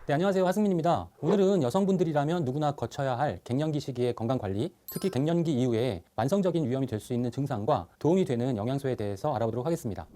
네, 안녕하세요. 하승민입니다. 오늘은 여성분들이라면 누구나 거쳐야 할 갱년기 시기의 건강관리, 특히 갱년기 이후에 만성적인 위험이 될 수 있는 증상과 도움이 되는 영양소에 대해서 알아보도록 하겠습니다.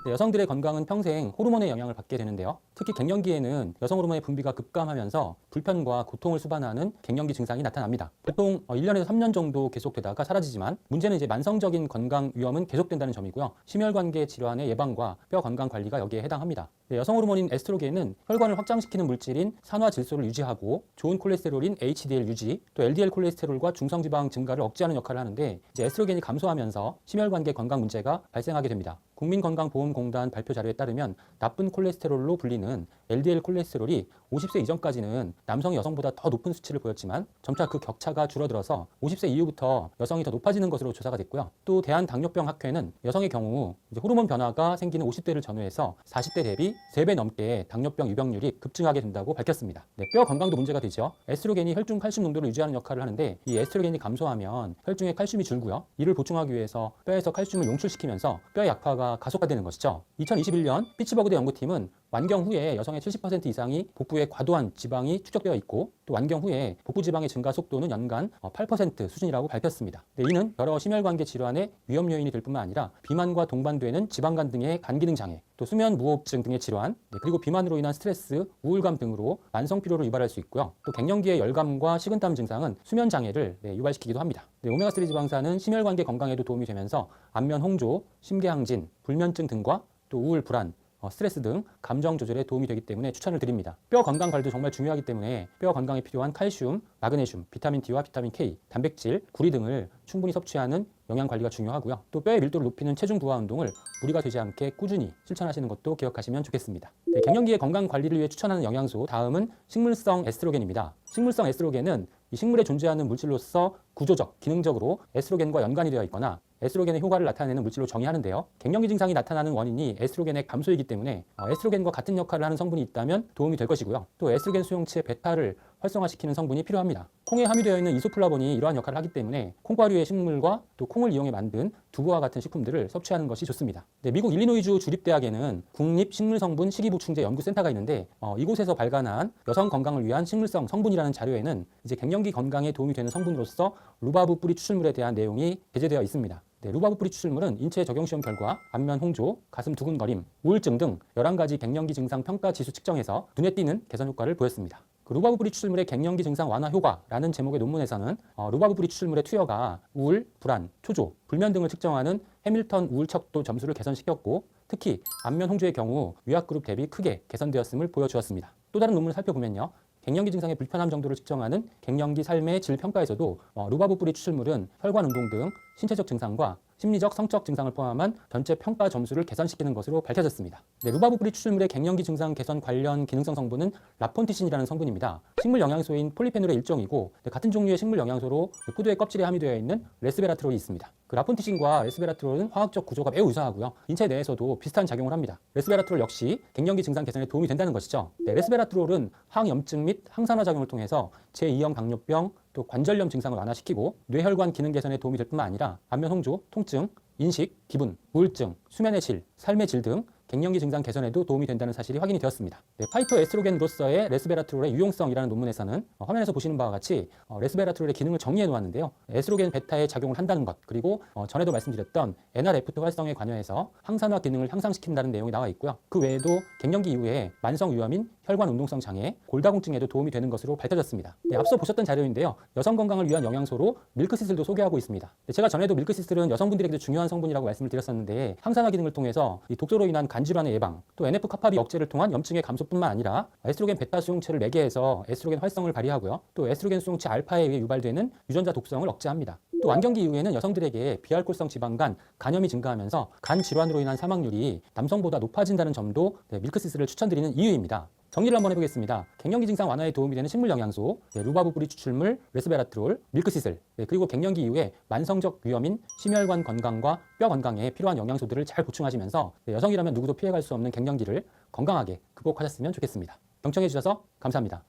네, 여성들의 건강은 평생 호르몬의 영향을 받게 되는데요. 특히 갱년기에는 여성 호르몬의 분비가 급감하면서 불편과 고통을 수반하는 갱년기 증상이 나타납니다. 보통 1년에서 3년 정도 계속되다가 사라지지만 문제는 이제 만성적인 건강 위험은 계속된다는 점이고요. 심혈관계 질환의 예방과 뼈 건강 관리가 여기에 해당합니다. 네, 여성 호르몬인 에스트로겐은 혈관을 확장시키는 물질인 산화질소를 유지하고 좋은 콜레스테롤인 HDL 유지, 또 LDL 콜레스테롤과 중성지방 증가를 억제하는 역할을 하는데 이제 에스트로겐이 감소하면서 심혈관계 건강 문제가 발생하게 됩니다. 국민건강보험공단 발표 자료에 따르면 나쁜 콜레스테롤로 불리는 LDL 콜레스테롤이 50세 이전까지는 남성이 여성보다 더 높은 수치를 보였지만 점차 그 격차가 줄어들어서 50세 이후부터 여성이 더 높아지는 것으로 조사가 됐고요. 또 대한당뇨병학회는 여성의 경우 이제 호르몬 변화가 생기는 50대를 전후해서 40대 대비 3배 넘게 당뇨병 유병률이 급증하게 된다고 밝혔습니다. 네, 뼈 건강도 문제가 되죠. 에스트로겐이 혈중 칼슘 농도를 유지하는 역할을 하는데 이 에스트로겐이 감소하면 혈중에 칼슘이 줄고요. 이를 보충하기 위해서 뼈에서 칼슘을 용출시키면서 뼈의 약화가 가속화되는 것이죠. 2021년 피츠버그대 연구팀은 완경 후에 여성의 70% 이상이 복부에 과도한 지방이 축적되어 있고 또 완경 후에 복부 지방의 증가 속도는 연간 8% 수준이라고 밝혔습니다. 네, 이는 여러 심혈관계 질환의 위험 요인이 될 뿐만 아니라 비만과 동반되는 지방간 등의 간 기능 장애, 또 수면 무호흡증 등의 질환, 그리고 비만으로 인한 스트레스, 우울감 등으로 만성 피로를 유발할 수 있고요. 또 갱년기의 열감과 식은땀 증상은 수면 장애를 유발시키기도 합니다. 네, 오메가3 지방산은 심혈관계 건강에도 도움이 되면서 안면 홍조, 심계항진, 불면증 등과 또 우울, 불안, 스트레스 등 감정 조절에 도움이 되기 때문에 추천을 드립니다. 뼈 건강 관리도 정말 중요하기 때문에 뼈 건강에 필요한 칼슘, 마그네슘, 비타민 D와 비타민 K, 단백질, 구리 등을 충분히 섭취하는 영양 관리가 중요하고요. 또 뼈의 밀도를 높이는 체중 부하 운동을 무리가 되지 않게 꾸준히 실천하시는 것도 기억하시면 좋겠습니다. 네, 갱년기의 건강 관리를 위해 추천하는 영양소 다음은 식물성 에스트로겐입니다. 식물성 에스트로겐은 이 식물에 존재하는 물질로서 구조적, 기능적으로 에스트로겐과 연관이 되어 있거나 에스트로겐의 효과를 나타내는 물질로 정의하는데요. 갱년기 증상이 나타나는 원인이 에스트로겐의 감소이기 때문에 에스트로겐과 같은 역할을 하는 성분이 있다면 도움이 될 것이고요. 또 에스트로겐 수용체 베타를 활성화시키는 성분이 필요합니다. 콩에 함유되어 있는 이소플라본이 이러한 역할을 하기 때문에 콩과류의 식물과 또 콩을 이용해 만든 두부와 같은 식품들을 섭취하는 것이 좋습니다. 네, 미국 일리노이주 주립대학에는 국립식물성분 식이보충제 연구센터가 있는데 이곳에서 발간한 여성 건강을 위한 식물성 성분이라는 자료에는 이제 갱년기 건강에 도움이 되는 성분으로서 루바브 뿌리 추출물에 대한 내용이 게재되어 있습니다. 네, 루바브 뿌리 추출물은 인체 적용 시험 결과 안면 홍조, 가슴 두근거림, 우울증 등 11가지 갱년기 증상 평가 지수 측정에서 눈에 띄는 개선 효과를 보였습니다. 루바브 뿌리 추출물의 갱년기 증상 완화 효과라는 제목의 논문에서는 루바브 뿌리 추출물의 투여가 우울, 불안, 초조, 불면 등을 측정하는 해밀턴 우울 척도 점수를 개선시켰고 특히 안면 홍조의 경우 위약 그룹 대비 크게 개선되었음을 보여주었습니다. 또 다른 논문을 살펴보면요. 갱년기 증상의 불편함 정도를 측정하는 갱년기 삶의 질 평가에서도 루바브 뿌리 추출물은 혈관 운동 등 신체적 증상과 심리적, 성적 증상을 포함한 전체 평가 점수를 개선시키는 것으로 밝혀졌습니다. 네, 루바브 뿌리 추출물의 갱년기 증상 개선 관련 기능성 성분은 라폰티신이라는 성분입니다. 식물 영양소인 폴리페놀의 일종이고 같은 종류의 식물 영양소로 포도의 껍질에 함유되어 있는 레스베라트롤이 있습니다. 그 라폰티신과 레스베라트롤은 화학적 구조가 매우 유사하고요. 인체 내에서도 비슷한 작용을 합니다. 레스베라트롤 역시 갱년기 증상 개선에 도움이 된다는 것이죠. 네, 레스베라트롤은 항염증 및 항산화 작용을 통해서 제2형 당뇨병, 또 관절염 증상을 완화시키고 뇌혈관 기능 개선에 도움이 될 뿐만 아니라 안면 홍조, 통증, 인식, 기분, 우울증, 수면의 질, 삶의 질 등 갱년기 증상 개선에도 도움이 된다는 사실이 확인이 되었습니다. 네, 파이토에스트로겐으로서의 레스베라트롤의 유용성이라는 논문에서는 화면에서 보시는 바와 같이 레스베라트롤의 기능을 정리해 놓았는데요. 에스트로겐 베타의 작용을 한다는 것, 그리고 전에도 말씀드렸던 NRF2 활성에 관여해서 항산화 기능을 향상시킨다는 내용이 나와 있고요. 그 외에도 갱년기 이후에 만성 위험인 혈관 운동성 장애, 골다공증에도 도움이 되는 것으로 밝혀졌습니다. 네, 앞서 보셨던 자료인데요. 여성 건강을 위한 영양소로 밀크시슬도 소개하고 있습니다. 네, 제가 전에도 밀크시슬은 여성분들에게도 중요한 성분이라고 말씀을 드렸었는데 항산화 기능을 통해서 이 독소로 인한 간질환의 예방, 또 NF-카파비 억제를 통한 염증의 감소뿐만 아니라 에스트로겐 베타 수용체를 매개해서 에스트로겐 활성을 발휘하고요. 또 에스트로겐 수용체 알파에 의해 유발되는 유전자 독성을 억제합니다. 또 완경기 이후에는 여성들에게 비알코올성 지방간 간염이 증가하면서 간 질환으로 인한 사망률이 남성보다 높아진다는 점도 밀크시슬을 추천드리는 이유입니다. 정리를 한번 해보겠습니다. 갱년기 증상 완화에 도움이 되는 식물 영양소, 루바브 뿌리 추출물, 레스베라트롤, 밀크시슬, 그리고 갱년기 이후에 만성적 위험인 심혈관 건강과 뼈 건강에 필요한 영양소들을 잘 보충하시면서 여성이라면 누구도 피해갈 수 없는 갱년기를 건강하게 극복하셨으면 좋겠습니다. 경청해 주셔서 감사합니다.